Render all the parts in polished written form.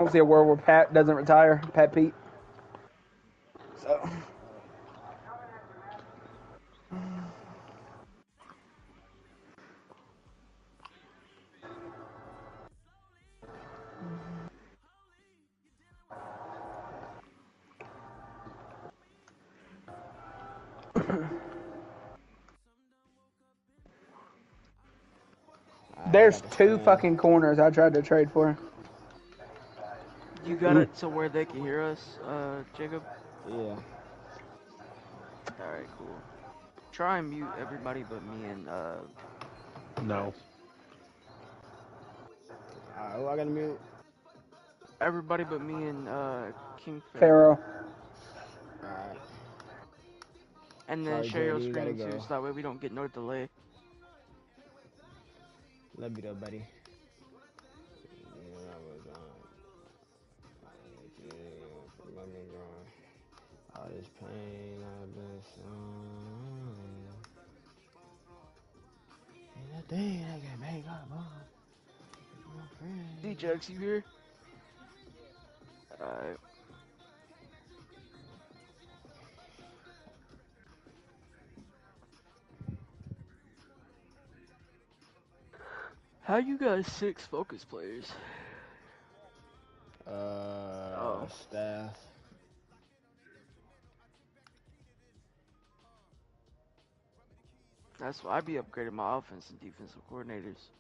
don't see a world where Pat doesn't retire. Pat Pete. So. I There's got the two spin. fucking corners I tried to trade for. You got it to where they can hear us, Jacob? Yeah. Alright, cool. Try and mute everybody but me and, No. Who I gotta mute? everybody but me and, King Pharaoh. Pharaoh. Alright. And then Sorry, share your JD, you gotta screen too, go. so that way we don't get no delay. Love you though, buddy. All this pain I've been and the thing I can make up my friend. DJX, you here? Alright. How you guys 6 focus players? Staff. That's why I be upgrading my offense and defensive coordinators.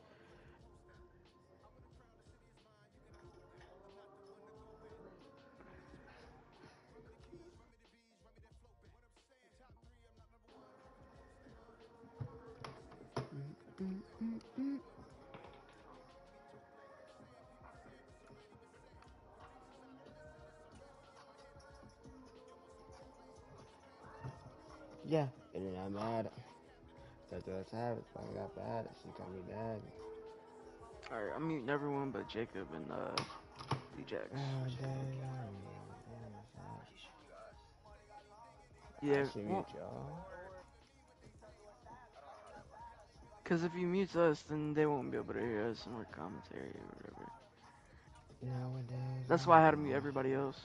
Yeah, and then I'm mad. That's what happened. I got bad. She got me bad. Alright, I'm muting everyone but Jacob and DJX. Yeah, well, because if you mute us, then they won't be able to hear us in our commentary or whatever. Nowadays, that's why I had to mute everybody else.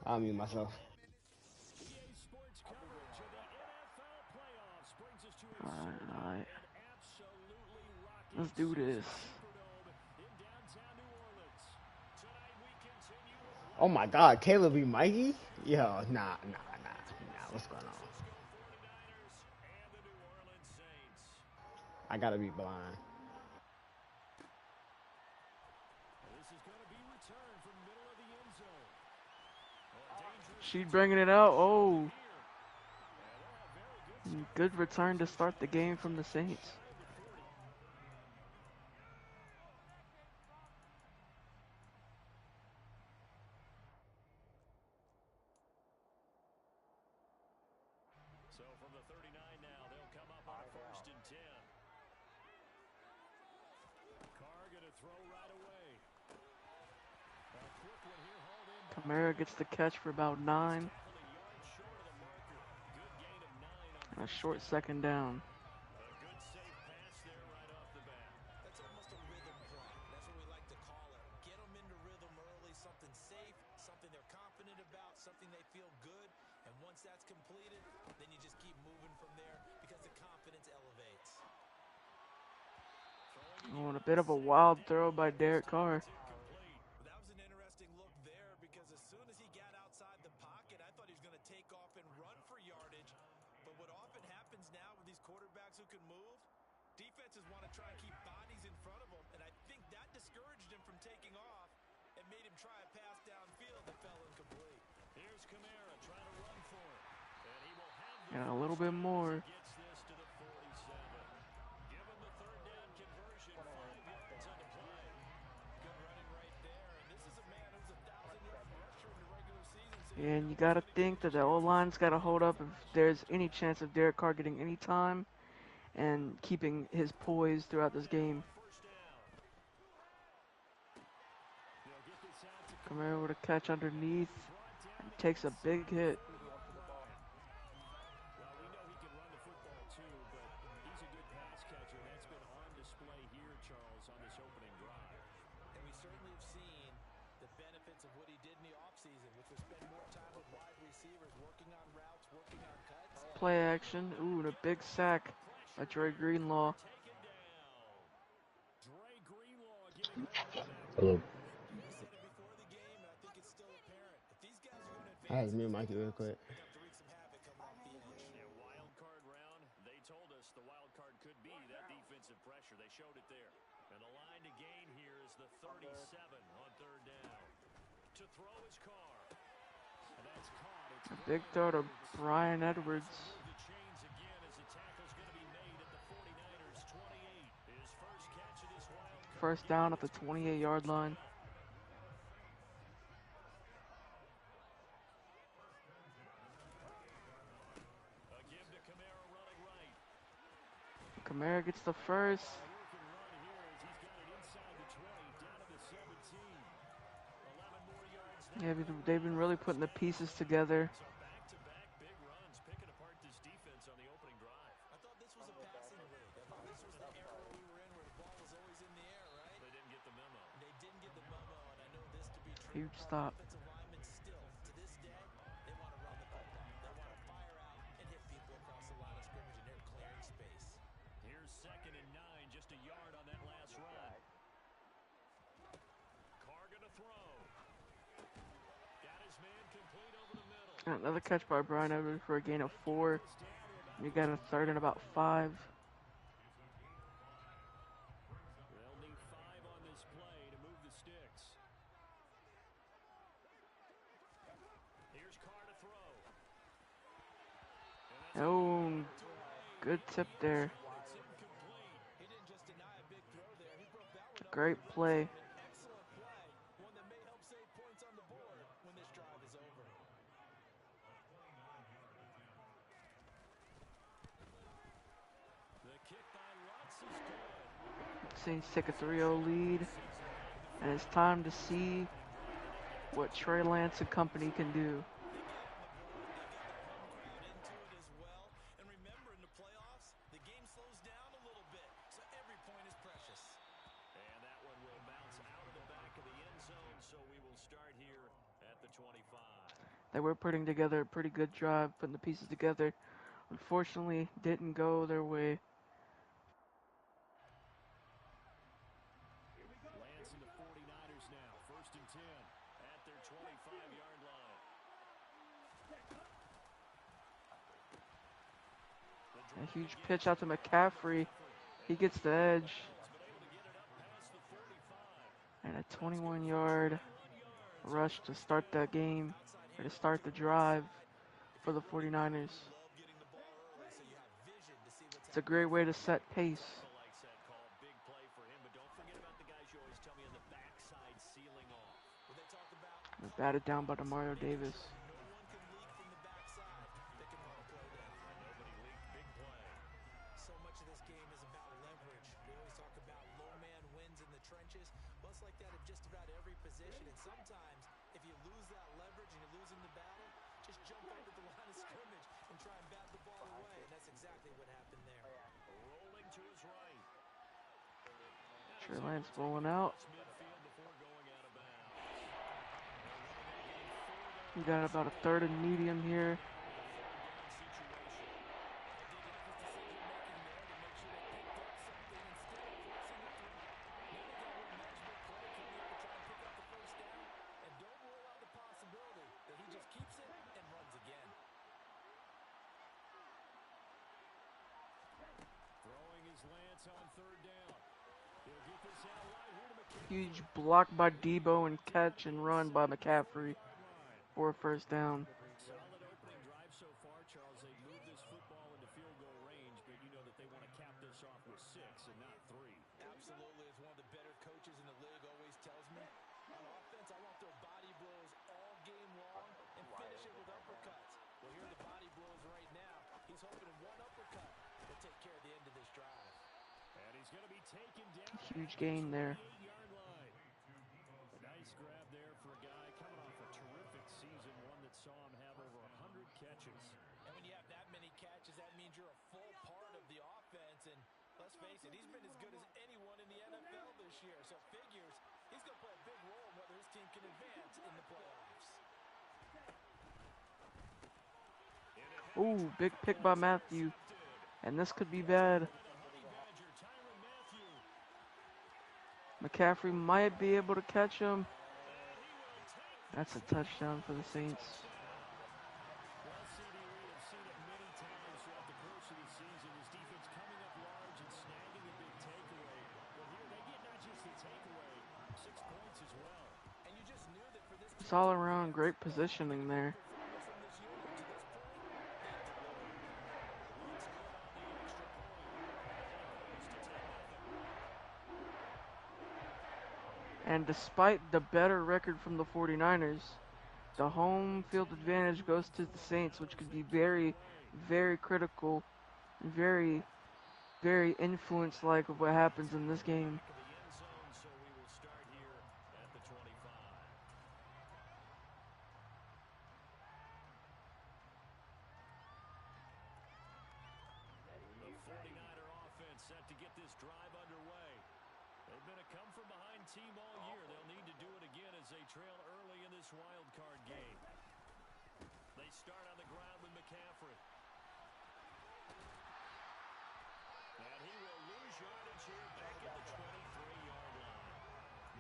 I'll mute myself. Alright. Let's do this. Oh my God, Caleb be Mikey? Yo, nah. What's going on? I gotta be blind. She's bringing it out. Oh. Good return to start the game from the Saints. So from the 39 now, they'll come up on a 1st and 10. Carr going to throw right away. A quick one here, hauled in. Kamara gets the catch for about 9. And a short 2nd down. A good safe pass there right off the bat. That's almost a rhythm play. That's what we like to call it. Get them into rhythm early, something safe, something they're confident about, something they feel good. And once that's completed, then you just keep moving from there because the confidence elevates. Oh, and a bit of a wild throw by Derek Carr. That was an interesting look there because as soon as he got outside the pocket, I thought he was going to take off and run for yardage. But what often happens now with these quarterbacks who can move, defenses want to try and keep bodies in front of them. And I think that discouraged him from taking off and made him try a pass downfield that fell incomplete. Here's Kamara trying to run for it. And he will have And a little bit more. gets this to the 47. Give him the 3rd down conversion. 5 yards on the play. Good running right there. And this is a man who's a 1,000-yard rusher in the regular season. So And you got to think that the O-line's got to hold up if there's any chance of Derek Carr getting any time and keeping his poise throughout this game. Kamara with a catch underneath. And takes a big hit. Well, we know he can run the football too, but he's a good pass catcher. That's been certainly have seen the benefits of what he did in the offseason, which was spend more time with wide receivers, working on routes, working on cuts. Play action. Ooh, and a big sack by Dre Greenlaw. Taken down. Dre Greenlaw getting home on that Hello. I said it before the game, and I think it's still apparent. If these guys are going to I had advance to mute in the Mikey real playoffs, quick. they have to wreak some havoc coming off the edge. Yeah, wild card round. They told us the wild card could be that defensive pressure. They showed it there. And the line to gain here is the 37 on third down. To throw his car. And that's caught. It's Big throw to Brian Edwards. move the chains again as the tackle's going to be made at the 49ers 28. His first catch of this wild card. First down at the 28-yard line. A give to Kamara running right. Kamara gets the first. Work and run here as he's got it inside the 20, down to the 17. 11 more yards there. Yeah, they've been really putting the pieces together. So back-to-back big runs, picking apart this defense on the opening drive. I thought this was a passing league. I thought this was the era we were in where the ball was always in the air, right? They didn't get the memo. They didn't get the memo, and I know this to be true. Huge stop. Offensive linemen still, to this day, they want to run the football. They want to fire out and hit people across the line of scrimmage, and they're clearing space. Here's 2nd and 9, just a yard on that last run. Carr gonna throw. Got his man complete over the middle. Another catch by Brian Edwards for a gain of 4. You got a third and about 5. They'll need 5 on this play to move the sticks. Here's Carr to throw. And that's Oh, good tip there. It's incomplete. He didn't just deny a big throw there. He broke that one up. Great play. An excellent play. One that may help save points on the board when this drive is over. the kick by Lutz is good. Saints take a 3-0 lead. And it's time to see what Trey Lance and company can do. Crowd into it as well. And remember, in the playoffs, the game slows down a little bit, so every point is precious. And that one will bounce out of the back of the end zone, so we will start here at the 25. They were putting together a pretty good drive, putting the pieces together. Unfortunately, didn't go their way. Lance and the 49ers now, 1st and 10 at their 25-yard line. A huge pitch out to McCaffrey. He gets the edge. And a 21-yard rush to start that game, or to start the drive for the 49ers. It's a great way to set pace. Likes that call, big play for him, but don't forget about the guys you always tell me on the backside sealing off. When they talk about It was batted down by Demario Davis. no one can leak from the backside, they can run a play there. Nobody leaked, big play. So much of this game is about leverage. We always talk about low man wins in the trenches. Well, it's like that in just about every position. And sometimes, if you lose that leverage and you're losing the battle, just jump up at the line of scrimmage and try and bat the ball away. And that's exactly what happened there. Rolling to his right. Trey Lance rolling out. Midfield before going out of bounds. We got about a third and medium here. And don't rule out the possibility that he just keeps it and runs again. Throwing his Lance on 3rd down. He'll get this out right here to McKinnon. Huge block by Debo and catch and run by McCaffrey for a first down. Solid opening drive so far, Charles. They moved this football into field goal range, but you know that they want to cap this off with 6 and not 3. Absolutely, as one of the better coaches in the league always tells me, on offense, I want their body blows all game long and finish it with uppercuts. Well, here are the body blows right now. He's hoping in one uppercut will take care of the end of this drive. And he's going to be taken down. Huge gain there. 8-yard line. A nice grab there for a guy coming off a terrific season, one that saw him have over 100 catches. And when you have that many catches, that means you're a full part of the offense. And let's face it, he's been as good as anyone in the NFL this year. So figures he's going to play a Ooh, big pick by Matthew. And this could be bad. McCaffrey might be able to catch him. That's a touchdown for the Saints. Well, CD, we have seen it many times throughout the course of the season. This defense coming up large and snagging a big takeaway. But here they get not just the takeaway, 6 points as well. And you just knew that for this It's all around great positioning there. performance from this unit to this point, And despite the better record from the 49ers, the home field advantage goes to the Saints, which could be very, very critical, very, very influence-like of what happens in this game. Back of the end zone, so we will start here at the 25. The 49er offense set to get this drive underway. They've been a come-from-behind team all year. They'll need to do it again as they trail early in this wild card game. They start on the ground with McCaffrey. And he will lose yardage here back at the 23-yard line.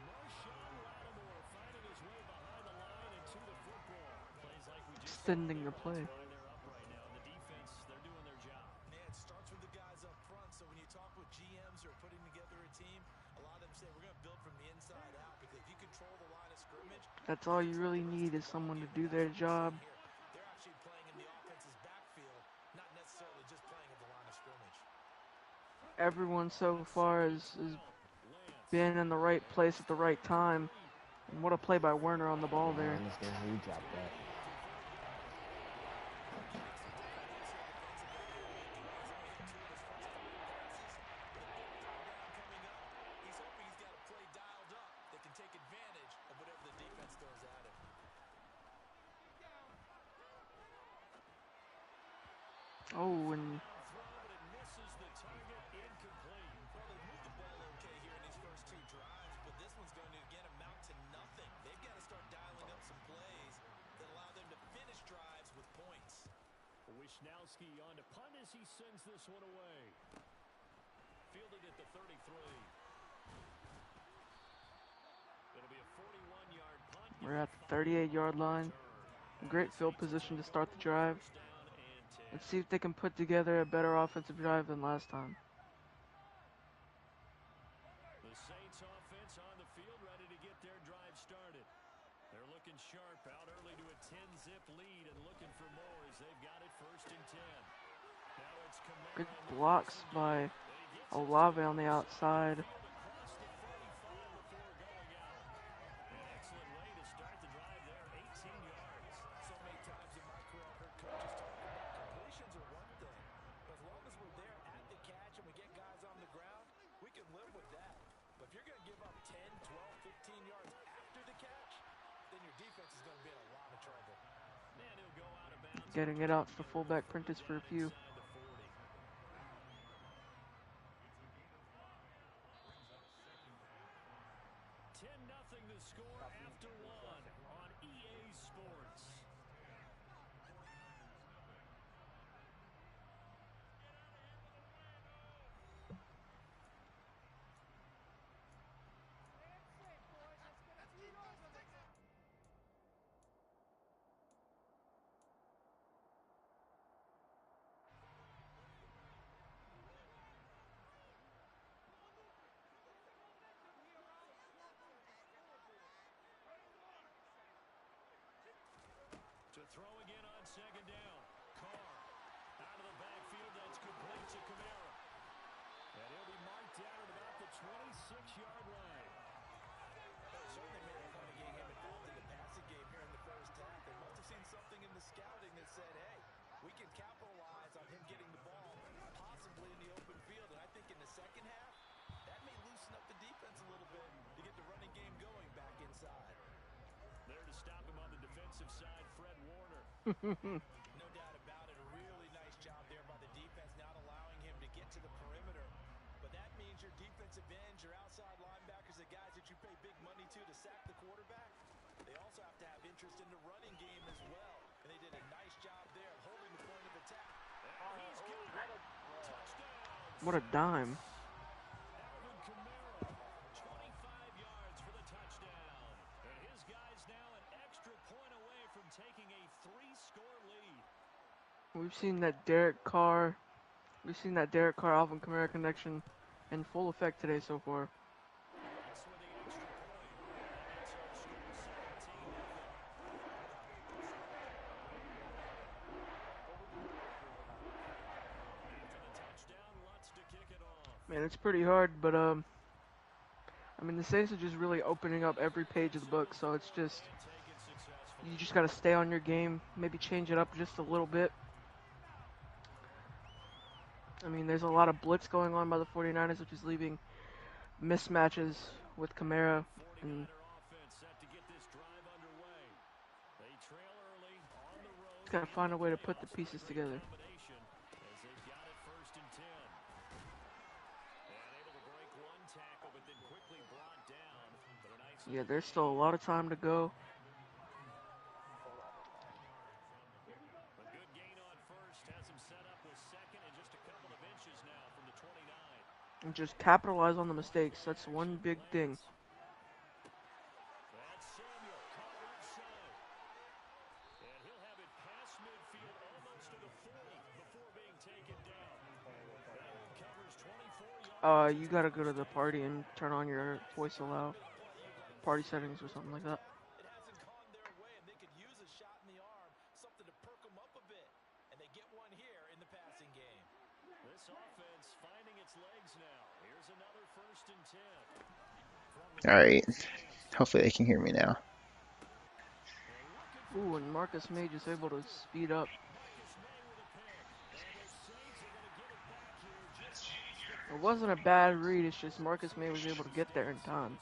Marshawn Lattimore finding his way behind the line and to the football. Plays like we just Extending the play. they're up right now. And the defense, they're doing their job. man, it starts with the guys up front. So when you talk with GMs who are putting together a team, a lot of them say we're going to build from the inside out because if you control the line of scrimmage, That's all you really need is someone to do their job. they're actually playing in the offense's backfield, not necessarily just playing at the line of scrimmage. Everyone so far has been in the right place at the right time. And what a play by Werner on the ball there. Man, this guy, he dropped that. He's hoping he's got a play dialed up that can take advantage of whatever the defense throws at him. Oh, and But it misses the target, incomplete. Well, they've moved the ball okay here in these first 2 drives, but this one's going to again amount to nothing. They've got to start dialing up some plays that allow them to finish drives with points. Wisnowski on to punt as he sends this one away. Fielded at the 33. It'll be a 41-yard punt. we're at the 38-yard line. Great field position to start the drive. Down and 10. Let's see if they can put together a better offensive drive than last time. The Saints offense on the field, ready to get their drive started. They're looking sharp, out early to a 10-zip lead and looking for more as they've got it 1st and 10. Now it's Kamara Good in the blocks passing by game. He gets it Olave on the outside. across the 45 before going out. An excellent way to start the drive there, 18 yards. So many times in my career I've heard coaches talk about completions are one thing, but as long as we're there at the catch and we get guys on the ground, we can live with that. But if you're going to give up 10, 12, 15 yards after the catch, then your defense is going to be in a lot of trouble. Man, he'll go out of bounds. Getting it out to the fullback Prentice for a few. Inside the 40. 10-0 the score after 1 on EA Sports. To throw again on 2nd down. Carr out of the backfield. That's complete to Kamara. And he'll be marked down at about the 26-yard line. They certainly made a point of getting him involved in the passing game here in the first half. They must have seen something in the scouting that said, hey, we can capitalize on him getting the ball possibly in the open field. And I think in the second half, that may loosen up the defense a little bit to get the running game going back inside. There to stop him on the defensive side, Fred Warner. No doubt about it. A really nice job there by the defense, not allowing him to get to the perimeter. But that means your defensive ends, your outside linebackers, the guys that you pay big money to sack the quarterback, they also have to have interest in the running game as well. And they did a nice job there of holding the point of attack What a dime. Alvin Kamara, 25 yards for the touchdown. And his guys now an extra point away from taking a 3-score lead. We've seen that Derek Carr Alvin Kamara connection in full effect today so far. This with the extra point. And it's our score 17-0. After the touchdown, Lutz to kick it off. Man, it's pretty hard, but I mean the Saints are just really opening up every page of the book, so it's just Taken successfully. you just gotta stay on your game, maybe change it up just a little bit. I mean, there's a lot of blitz going on by the 49ers, which is leaving mismatches with Kamara. And 49er offense set to get this drive underway. They trail early on the road. just gotta find a way to put the pieces together. Combination as they've got it 1st and 10. And able to break one tackle, but then quickly brought down. But a nice Yeah, there's still a lot of time to go. a good gain on 1st. Has him set up with 2nd and just a couple of inches now from the 29. And just capitalize on the mistakes. That's one big thing. That's Samuel caught right side. And he'll have it past midfield almost to the 40 before being taken down. That one covers 24 yards. You gotta go to the party and turn on your voice allow party settings or something like that. It hasn't gone their way, and they could use a shot in the arm, something to perk them up a bit. And they get one here in the passing game. This offense finding its legs now. Here's another 1st and 10. Alright. Hopefully they can hear me now. Ooh, and Marcus May just able to speed up. It wasn't a bad read, it's just Marcus May was able to get there in time.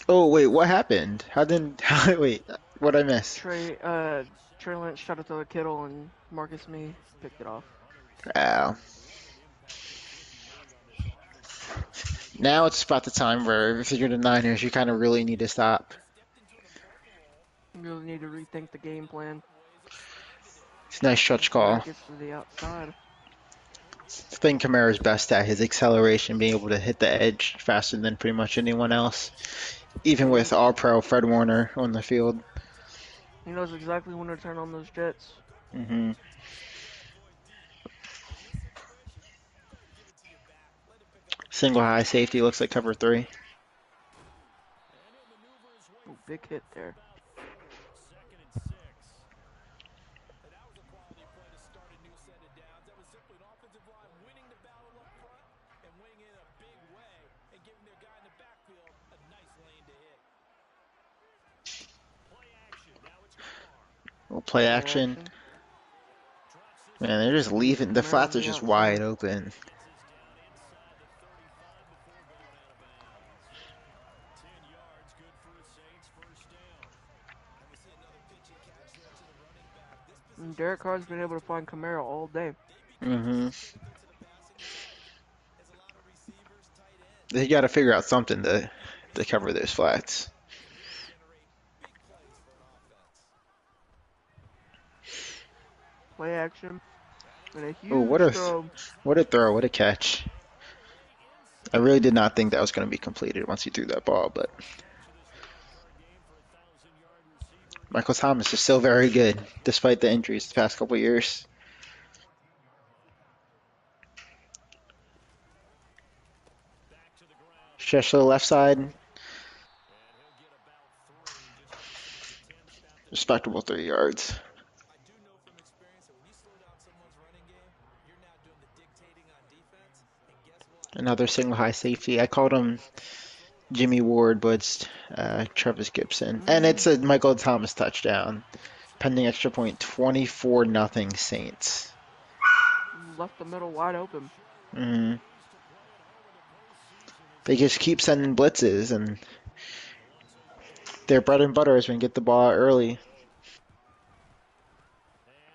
Oh, wait, what happened? Wait, what'd I miss? Trey Lance shot it to the Kittle and Marcus May picked it off. Oh. Now it's about the time where if you're the Niners, you kind of really need to stop. You really need to rethink the game plan. It's a nice stretch call. Gets to the outside. The thing Kamara's best at, his acceleration, being able to hit the edge faster than pretty much anyone else. Even with All-Pro Fred Warner on the field. He knows exactly when to turn on those jets. Mm-hmm. Single high safety looks like cover 3. Ooh, big hit there. 2nd and 6. And that was a quality play to start a new set of downs. That was simply an offensive line winning the battle up front and winning it in a big way and giving their guy in the backfield a nice lane to hit. Play action. Now it's Carr. We'll play action. Man, they're just leaving. The flats are just wide open. And Derek Carr's been able to find Kamara all day. Mm-hmm. They got to figure out something to cover those flats. Play action. And a huge Oh, what a throw. throw! What a catch! I really did not think that was going to be completed once he threw that ball, but Michael Thomas is still very good despite the injuries the past couple years. Stretch to the left side. Respectable 3 yards. I do know from experience that when you slow down someone's running game, you're now doing the dictating on defense. And guess what? Another single high safety. I called him Jimmy Ward, but it's Travis Gibson. And it's a Michael Thomas touchdown. Pending extra point, 24-0 Saints. Left the middle wide open. Mm-hmm. They just keep sending blitzes, and their bread and butter is when get the ball out early. And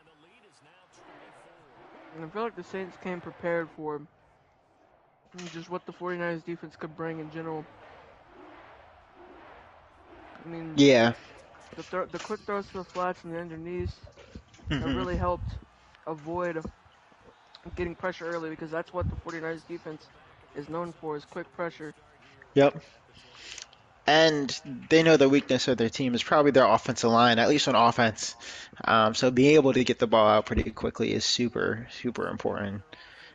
the lead is now And I feel like the Saints came prepared for just what the 49ers defense could bring in general. I mean, Yeah. the quick throws to the flats and the underneath that Hmm. really helped avoid getting pressure early, because that's what the 49ers defense is known for, is quick pressure. Yep. And they know the weakness of their team is probably their offensive line, at least on offense. So being able to get the ball out pretty quickly is super, super important.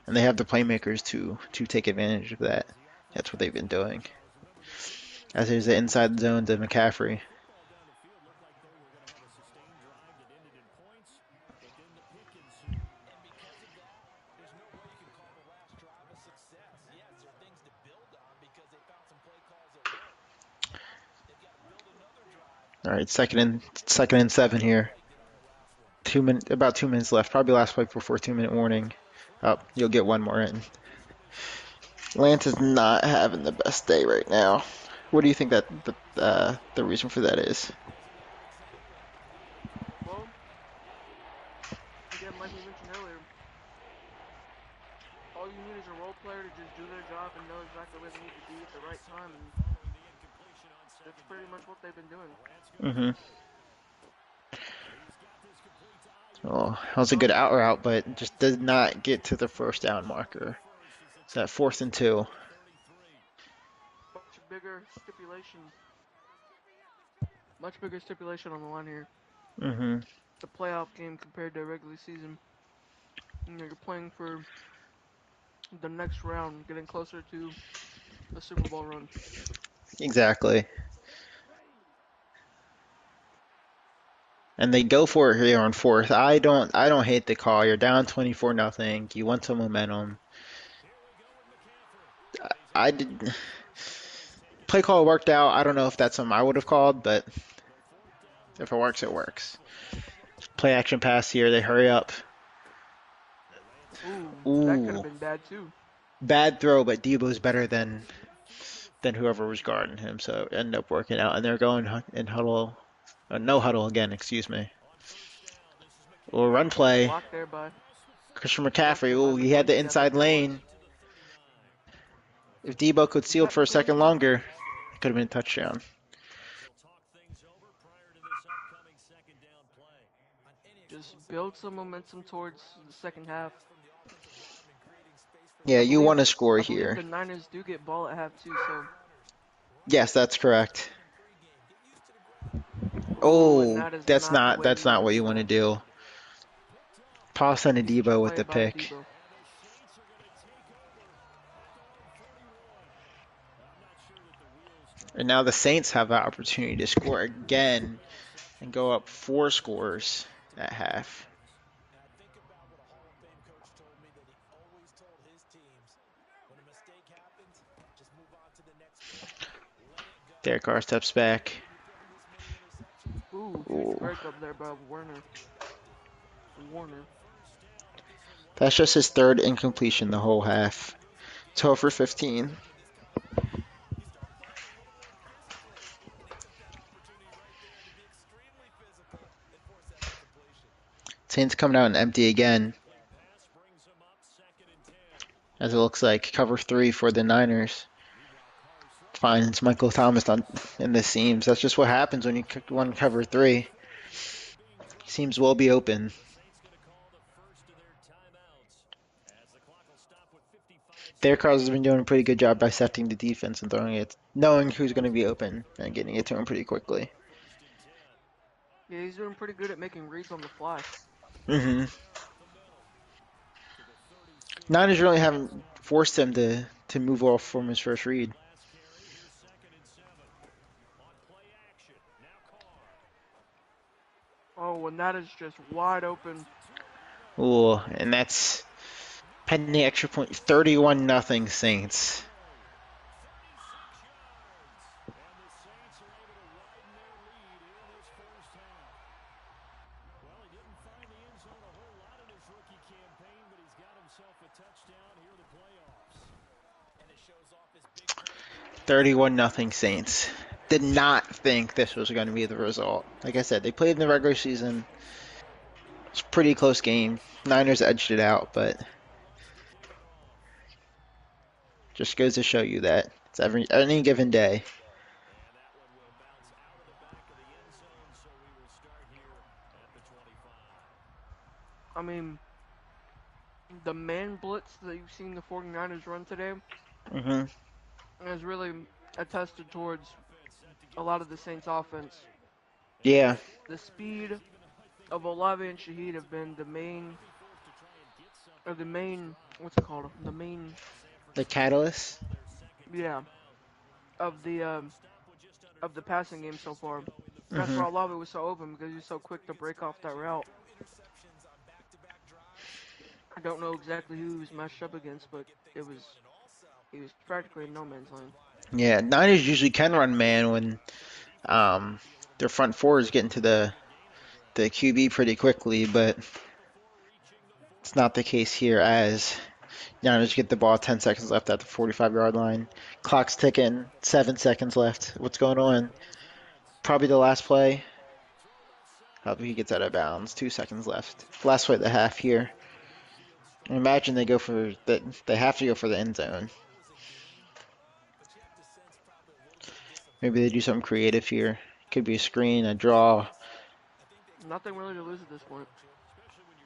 And they have the playmakers to take advantage of that. That's what they've been doing. As there's the inside zone to McCaffrey. All right, second and 7 here. About 2 minutes left. Probably last play before 2-minute warning. Oh, you'll get one more in. Lance is not having the best day right now. What do you think that the reason for that is? Well, again, like we mentioned earlier, all you need is a role player to just do their job and know exactly where they need to be at the right time, and that's pretty much what they've been doing. Mm-hmm. Oh, that was a good out route, but just did not get to the first down marker. It's that 4th and 2. Much bigger stipulation on the line here. Mm-hmm. The playoff game compared to a regular season. You're playing for the next round, getting closer to a Super Bowl run. Exactly. And they go for it here on 4th. I don't hate the call. You're down 24-0. You want some momentum. I did. Play call worked out. I don't know if that's something I would have called, but if it works, it works. Play action pass here. They hurry up. Ooh. That could have been bad too. Bad throw, but Debo's better than whoever was guarding him, so it ended up working out. And they're going in huddle, no huddle again. Excuse me. Or run play. Blocked there by Christian McCaffrey. Ooh, he had the inside lane. If Debo could seal it for a second longer, it could have been a touchdown. Just build some momentum towards the second half. Yeah, you want to score I believe here. the Niners do get ball at half too, so. Yes, that's correct. Oh, that's not what you want to do. Pass on to Debo with the pick. And now the Saints have the opportunity to score again and go up 4 scores at half. Derek Carr steps back. Ooh, huge break up there by Warner. That's just his 3rd incompletion the whole half. 12 for 15. Saints coming out and empty again. As it looks like cover 3 for the Niners. Finds Michael Thomas in the seams. That's just what happens when you want to cover 3. Seems will be open. Derek Carr has been doing a pretty good job dissecting the defense and throwing it, knowing who's going to be open and getting it to him pretty quickly. Yeah, he's doing pretty good at making reads on the fly. Mm-hmm. Niners really haven't forced him to move off from his first read. Oh, and that is just wide open. Ooh, and that's pending extra point. 31-0 Saints. And 31-0 Saints. Did not think this was going to be the result. Like I said, they played in the regular season. It's a pretty close game. Niners edged it out, but just goes to show you that it's any given day. And that one will bounce out of the back of the end zone, so we will start here at the 25. I mean, the man blitz that you've seen the 49ers run today Hmm. has really attested towards a lot of the Saints' offense. Yeah, The speed of Olave and Shaheed have been the main, what's it called? The main, the catalyst. yeah, of the passing game so far. That's Hmm. why Olave was so open because he's so quick to break off that route. I don't know exactly who he was matched up against, but he was practically in no man's land. Yeah, Niners usually can run man when um, their front four is getting to the QB pretty quickly, but it's not the case here as Niners get the ball 10 seconds left at the 45-yard line. Clock's ticking, 7 seconds left. What's going on? Probably the last play. Hope he gets out of bounds. 2 seconds left. Last play of the half here. Imagine they go for that. They have to go for the end zone. Maybe they do something creative here. Could be a screen, a draw, Nothing really to lose at this point.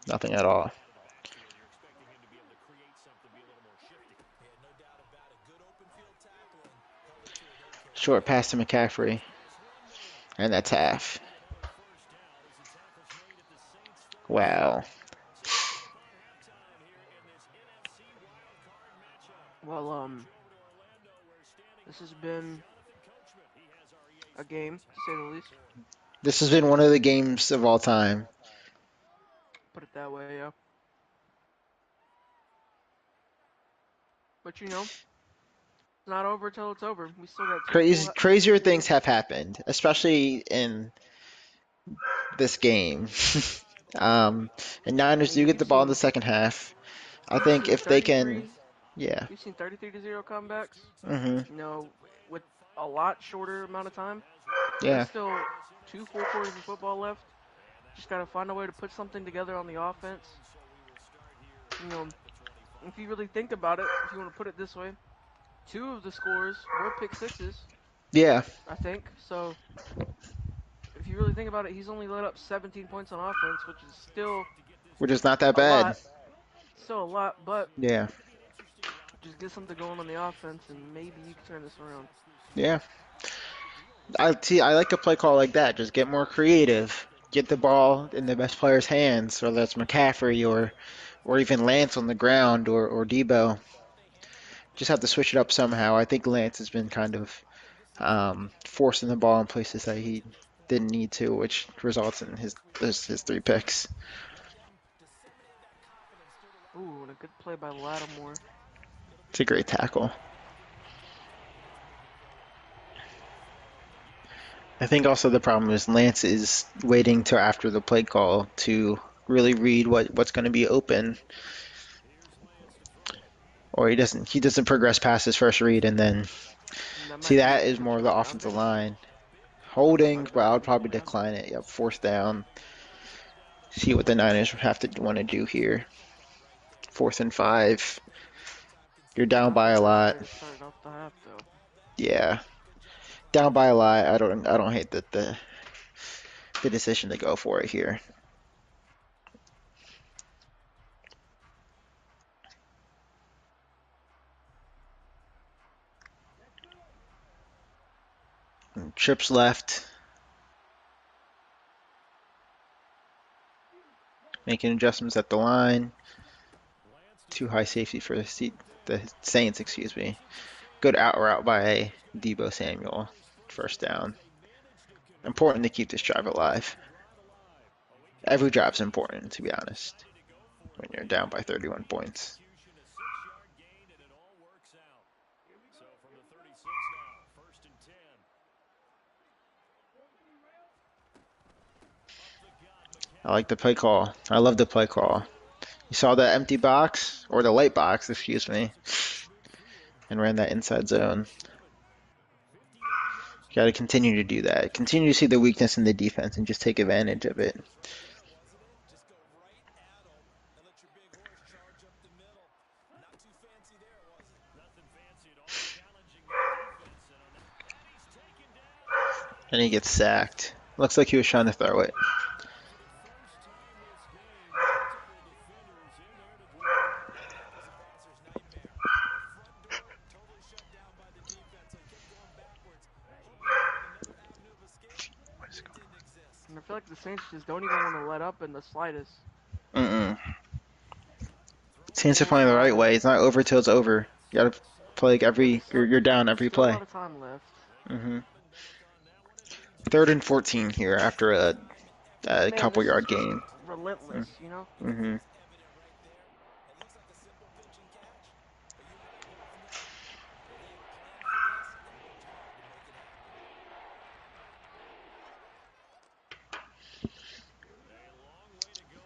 nothing at all. Short pass to McCaffrey. And that's half. Wow. Well, this has been a game, to say the least. This has been one of the games of all time. Put it that way, yeah. But you know, it's not over till it's over. We still got Crazier things have happened, especially in this game. And Niners do get the ball in the second half. I think if they can, yeah. We've seen 33-0 comebacks. Hmm. You know, with a lot shorter amount of time. Yeah. There's still 2 full quarters of football left. Just gotta find a way to put something together on the offense. You know, if you really think about it, if you want to put it this way, 2 of the scores were pick sixes. Yeah. I think so. If you really think about it, he's only let up 17 points on offense, Which is not that a bad. lot. Still a lot, but Yeah. just get something going on the offense, and maybe you can turn this around. Yeah. I like a play call like that. Just get more creative. Get the ball in the best player's hands, whether that's McCaffrey or even Lance on the ground or Debo. Just have to switch it up somehow. I think Lance has been kind of forcing the ball in places that he didn't need to, which results in his 3 picks. Ooh, and a good play by Lattimore. It's a great tackle. I think also the problem is Lance is waiting till after the play call to really read what's going to be open, or he doesn't progress past his first read, and then see that is more the offensive line holding, but I would probably decline it. Yep, 4th down. See what the Niners have to want to do here. 4th and 5. You're down by a lot. Yeah, down by a lot. I don't hate the decision to go for it here. And trips left. Making adjustments at the line. Too high safety for the Saints, excuse me. Good out route by Debo Samuel. 1st down. Important to keep this drive alive. Every drive's important, to be honest, when you're down by 31 points. I like the play call. I love the play call. You saw the empty box, or the light box, excuse me, and ran that inside zone. Got to continue to do that. Continue to see the weakness in the defense and just take advantage of it. And he gets sacked. Looks like he was trying to throw it. And I feel like the Saints just don't even want to let up in the slightest. Mm-mm. Saints are Saints playing the right got way. It's not over till it's over. You gotta play like yeah, every. You're down every still a play. lot of time left. Hmm 3rd and 14 here after And a man, couple this is yard just gain. relentless, you know? Mm-hmm.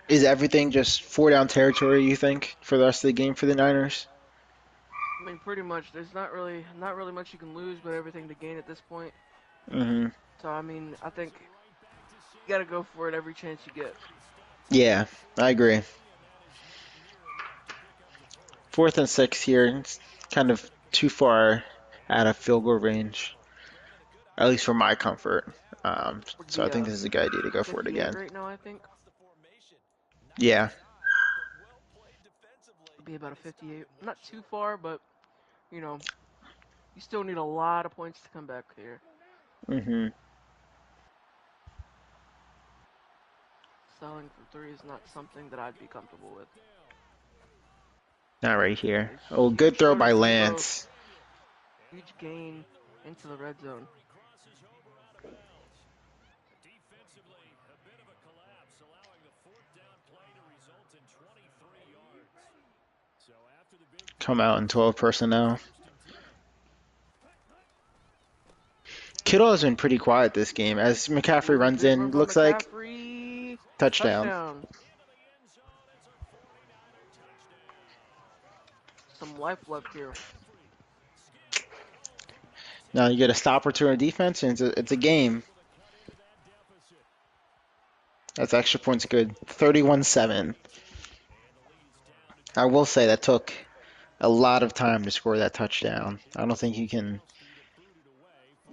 Is everything just 4 down territory, you think, for the rest of the game for the Niners? I mean, pretty much. There's not really much you can lose, but everything to gain at this point. Hmm So I mean, I think you gotta go for it every chance you get. Yeah, I agree. 4th and 6 here. It's kind of too far out of field goal range, at least for my comfort. Would So be I think this is a good idea to go for it 58 again. right now, I think. Yeah. Would be about a 58. Not too far, but you know, you still need a lot of points to come back here. hmm Selling from three is not something that I'd be comfortable with. Not right here. There's Oh, good huge throw throw to by Debo. Lance. Huge gain into the red zone. Defensively, a bit of a collapse, allowing the 4th down play to result in 23 yards. So after the big Come out in 12 personnel. Kittle has been pretty quiet this game. As McCaffrey Ooh, runs big run in, by looks like McCaffrey. touchdown. Touchdown. Some life left here. Now you get a stop or two on defense, and it's a game. That's extra points good. 31-7. I will say that took a lot of time to score that touchdown. I don't think you can.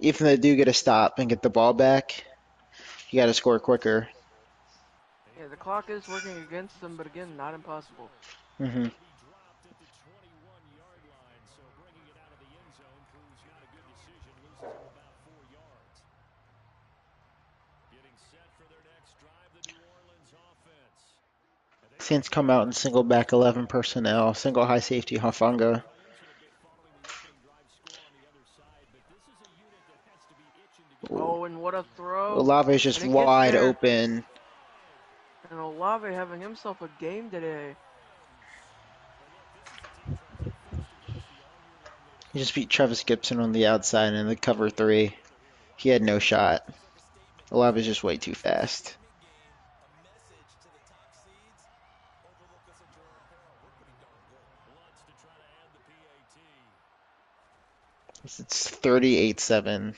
Even if they do get a stop and get the ball back, you got to score quicker. Yeah, the clock is working against them, but again, not impossible. Hmm Saints come out and single back 11 personnel, single high safety Hafanga. Ooh. Oh, and what a throw. Olave is just And it gets wide there. open. And Olave having himself a game today. He just beat Travis Gibson on the outside in the cover 3. He had no shot. Olave is just way too fast. It's 38-7.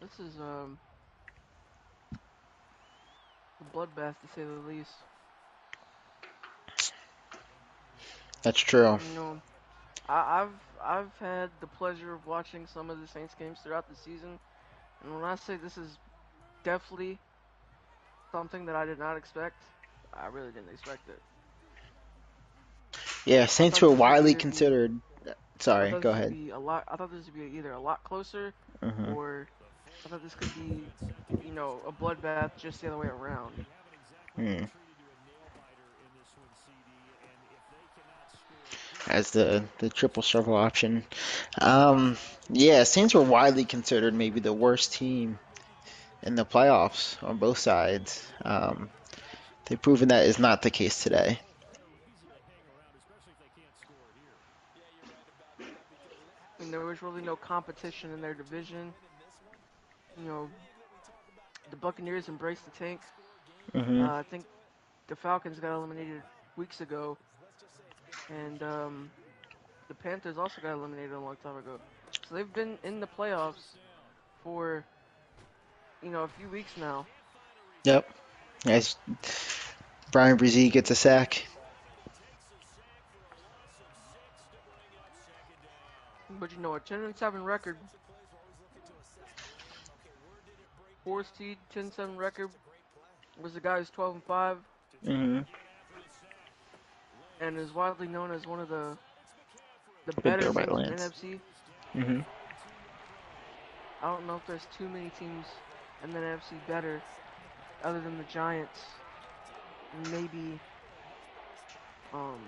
This is a bloodbath to say the least. That's true. You know, I've had the pleasure of watching some of the Saints games throughout the season, and when I say this is definitely something that I did not expect, I really didn't expect it. Yeah, I Saints thought were this would widely either be considered. I Sorry, thought go this would ahead. be a lot. I thought this would be either a lot closer, Hmm or I thought this could be, you know, a bloodbath just the other way around. Hmm. As the triple struggle option. Yeah, Saints were widely considered maybe the worst team in the playoffs on both sides. They've proven that is not the case today. I mean, there was really no competition in their division. You know, the Buccaneers embraced the tank. Hmm I think the Falcons got eliminated weeks ago, and the Panthers also got eliminated a long time ago. So they've been in the playoffs for, you know, a few weeks now. Yep. As Brian Brzee gets a sack. But you know, a 10-7 record, 4 seed, 10-7 record was the guy who's 12-5 Hmm. and is widely known as one of the Big better throw by Saints in the Lance. NFC. Hmm. I don't know if there's too many teams in the NFC better other than the Giants. Maybe um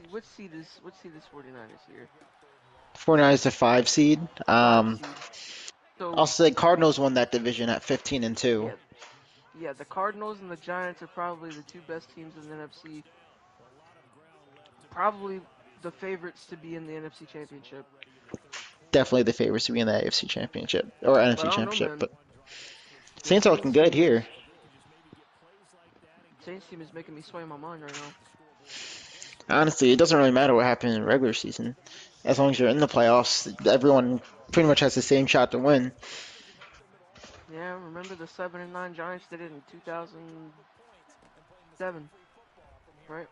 what seed is 49ers here? 49 is a 5 seed. 5 seed. I'll So say Cardinals won that division at 15-2. yeah, yeah, the Cardinals and the Giants are probably the two best teams in the NFC. Probably the favorites to be in the NFC Championship. Definitely the favorites to be in the AFC Championship or But NFC I don't know, Championship. man. But The Saints are looking good here. Saints team is making me sway my mind right now. Honestly, it doesn't really matter what happens in the regular season. As long as you're in the playoffs, everyone pretty much has the same shot to win. Yeah, remember the 7-9 Giants did it in 2007, right?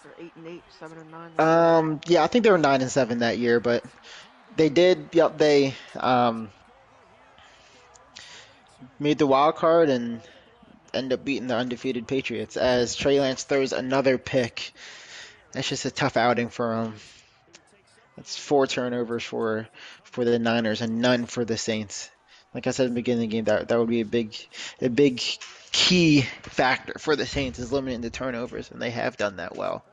Or 8-8, 7-9, one of those. Yeah, I think they were 9-7 that year, but they did. Yep, they made the wild card and end up beating the undefeated Patriots as Trey Lance throws another pick. That's just a tough outing for him. That's 4 turnovers for the Niners and none for the Saints. Like I said in the beginning of the game, that would be a big key factor for the Saints is limiting the turnovers, and they have done that well.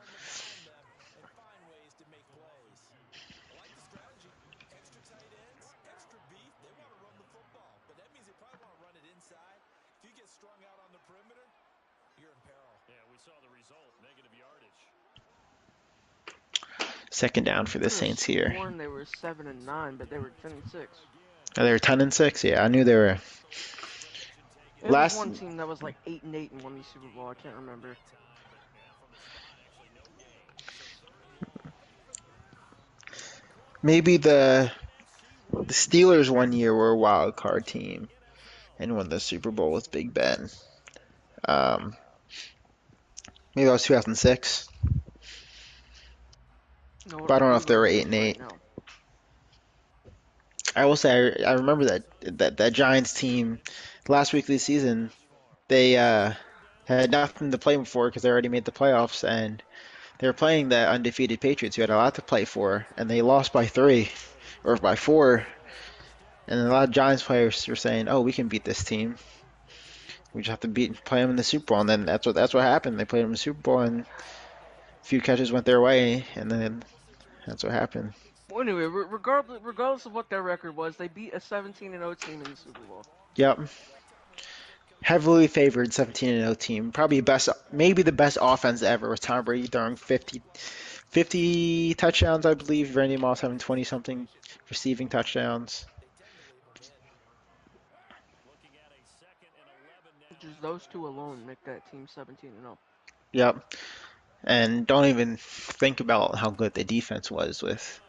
Second down for I the could have Saints here. sworn they were 7-9, but they were 10-6. Oh, they were 10-6. Yeah, I knew they were. There was Last one team that was like 8-8 and won the Super Bowl. I can't remember. maybe the Steelers one year were a wild card team and won the Super Bowl with Big Ben. Um, maybe that was 2006, No, what but I I'll don't know if they Google were it eight for and us right eight. now. I will say I remember that Giants team last week of the season. They had nothing to play for because they already made the playoffs, and they were playing the undefeated Patriots who had a lot to play for, and they lost by 3 or by 4. And a lot of Giants players were saying, "Oh, we can beat this team. We just have to play them in the Super Bowl." And then that's what happened. They played them in the Super Bowl, and a few catches went their way, and then that's what happened. Well, anyway, regardless of what their record was, they beat a 17-0 team in the Super Bowl. Yep. Heavily favored 17-0 team. Probably maybe the best offense ever with Tom Brady throwing 50 touchdowns, I believe. Randy Moss having 20 something receiving touchdowns. Just those two alone make that team 17-0. Yep. And don't even think about how good the defense was with,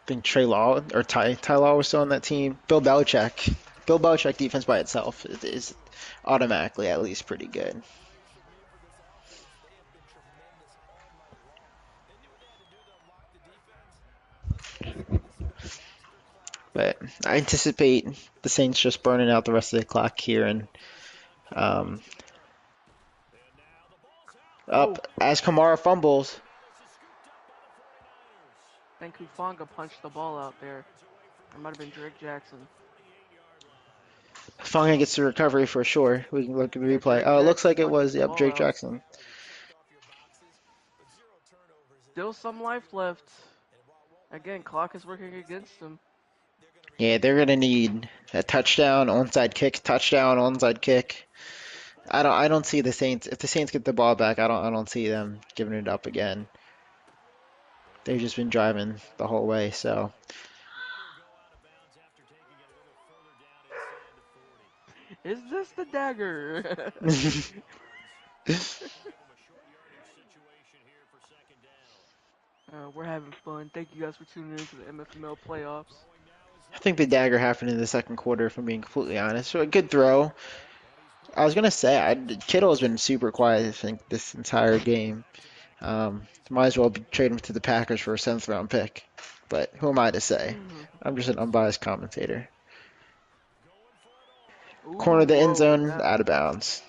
I think Trey Law or Ty Law was still on that team. Bill Belichick. Bill Belichick defense by itself is automatically at least pretty good. But I anticipate the Saints just burning out the rest of the clock here and um, up as Kamara fumbles. I think Hufanga punched the ball out there. It might have been Drake Jackson. Funga gets the recovery for sure. We can look at the replay. Oh, it looks like it was, yep, Drake Jackson. Still some life left. Again, clock is working against them. Yeah, they're gonna need a touchdown, onside kick, touchdown, onside kick. I don't see the Saints. If the Saints get the ball back, I don't see them giving it up again. They've just been driving the whole way, so. Is this the dagger? We're having fun. Thank you guys for tuning in to the MFML playoffs. I think the dagger happened in the second quarter, if I'm being completely honest. So a good throw. I was gonna say, Kittle has been super quiet, I think, this entire game. Might as well trade him to the Packers for a 7th round pick. But who am I to say? I'm just an unbiased commentator. Corner of Ooh, the end whoa, zone, that out of bounds.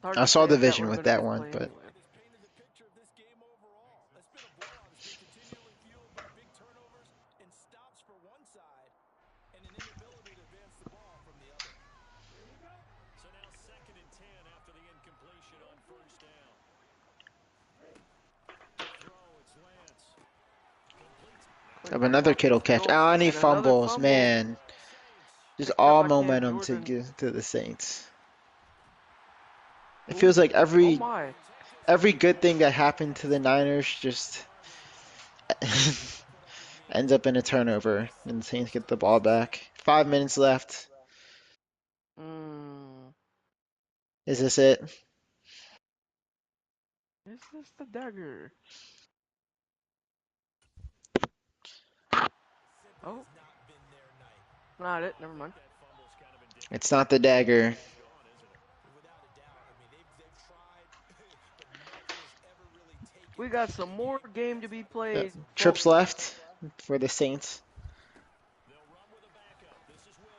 hard I to saw say the if that vision would have with been a that big one, play but anyway. Painted the picture of this game overall. It's been a blowout. It's been continually fueled by big turnovers and stops for one side and an inability to advance the ball from the other. So now 2nd and 10 after the incompletion on 1st down. The throw, it's Lance. I have Quick another off the Kittle catch. field Oh, and he and another fumbles, fumble man. Just picked up all by Cam momentum to Jordan. give to the Saints. It Ooh, feels like oh every my. every good thing that happened to the Niners just ends up in a turnover, and the Saints get the ball back. 5 minutes left. Mm, Is this it? is this the dagger? Oh, not it. Never mind. It's not the dagger. Without a doubt. I mean, they've tried, but nothing has ever really taken We the got some shape more game to be played, Trips folks. left for the Saints.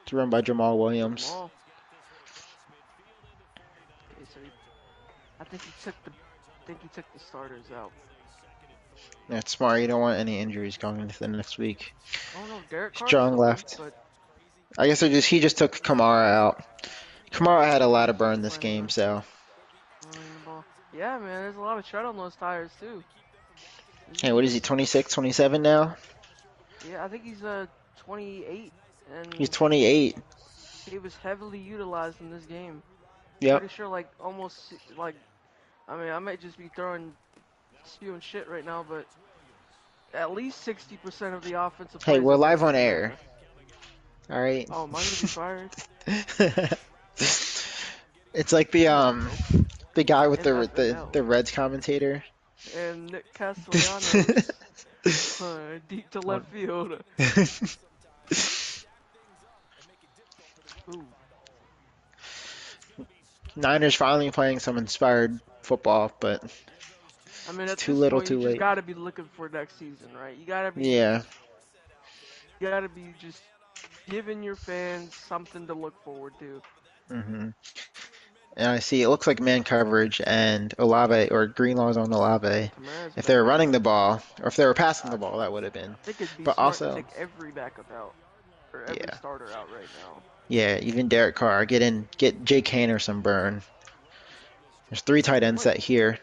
It's run by Jamal Williams. Jamal. Okay, so I think he took the starters out. That's smart. You don't want any injuries going into the next week. Oh no, Derek Carr's Strong still in, left. but I guess he just took Kamara out. Kamara had a lot of burn this playing game, so running the ball. Yeah, man, there's a lot of tread on those tires too. hey, what is he? 26, 27 now? Yeah, I think he's 28, He's and 28. he was heavily utilized in this game. Yep. Pretty sure, like almost like I mean, I might just be spewing shit right now, but at least 60% of the offensive Hey, plays we're have been live to on the air. dagger. All right. Oh, am I gonna be fired? It's like I hope so. the guy with MFNL. the Reds commentator. And Nick Castellanos, deep to left field. Ooh, Niners finally playing some inspired football, but I mean, it's at too this little, point, you too just late. gotta be looking for next season, right? Yeah. You gotta be just giving your fans something to look forward to. hmm And I see it looks like man coverage and Olave or Greenlaw's on Olave. Kamara's If they were back. running the ball, or if they were passing the I ball, that would have been. think it'd be But smart to also, take every backup out, or every yeah, starter out right now. yeah, even Derek Carr, get Jake Haener some burn. There's 3 tight ends What? set here.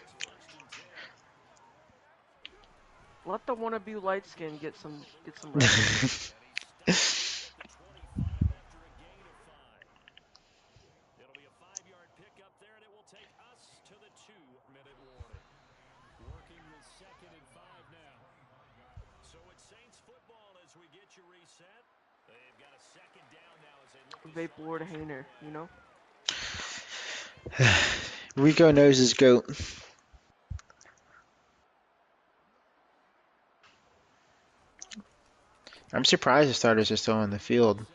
Let the wannabe light skin get some reps. It'll be a 5-yard pickup there, and it will take us to the 2-minute warning. Working with 2nd and 5 now. So it's Saints football as we get you reset. They've got a 2nd down now as they look to Vape Lord Hainer, you know? Rico knows his goat. I'm surprised the starters are still on the field,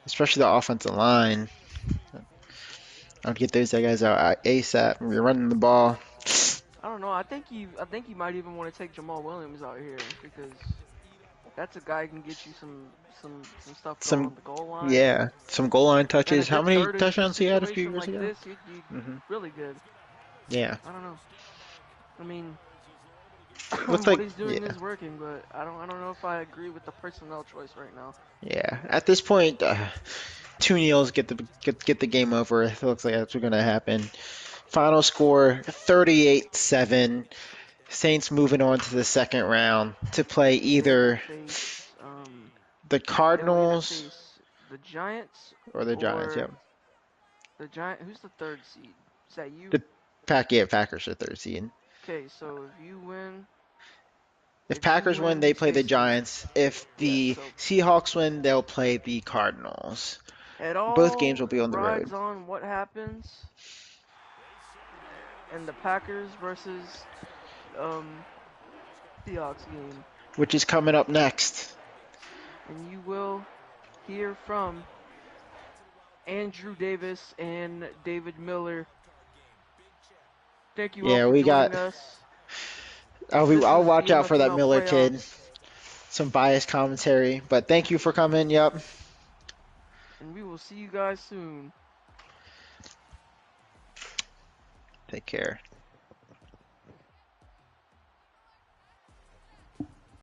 especially the offensive line. I'd get those guys out ASAP. We're running the ball. I don't know. I think he might even want to take Jamal Williams out here because that's a guy who can get you some stuff going Some, on the goal line yeah, some goal line and a touches. How good many third and 2 touchdowns he had a few situation years like ago? this. He'd be hmm really good. Yeah, I don't know. I mean, looks what like he's doing is working, but I don't know if I agree with the personnel choice right now. yeah. At this point, 2-0 get the game over. It looks like that's what's gonna happen. Final score 38-7. Saints moving on to the second round to play They're gonna either face the they'll either Cardinals face the Giants or the Giants. or Yep. the Giant. Who's the third seed? Is that you? The Packers are third seed. Okay, so if you win, If Packers win, they he's play the facing. Giants. If Yeah, the so Seahawks win, they'll play the Cardinals. it Both games all will be on the road, rides on what happens in the Packers versus um Seahawks game. which is coming up next. and you will hear from Andrew Davis and David Miller. Thank you all Yeah, for we joining got. us. I'll This is watch the out for that MFNL Miller kid. playoffs, Some biased commentary, but thank you for coming. Yep. and we will see you guys soon. Take care.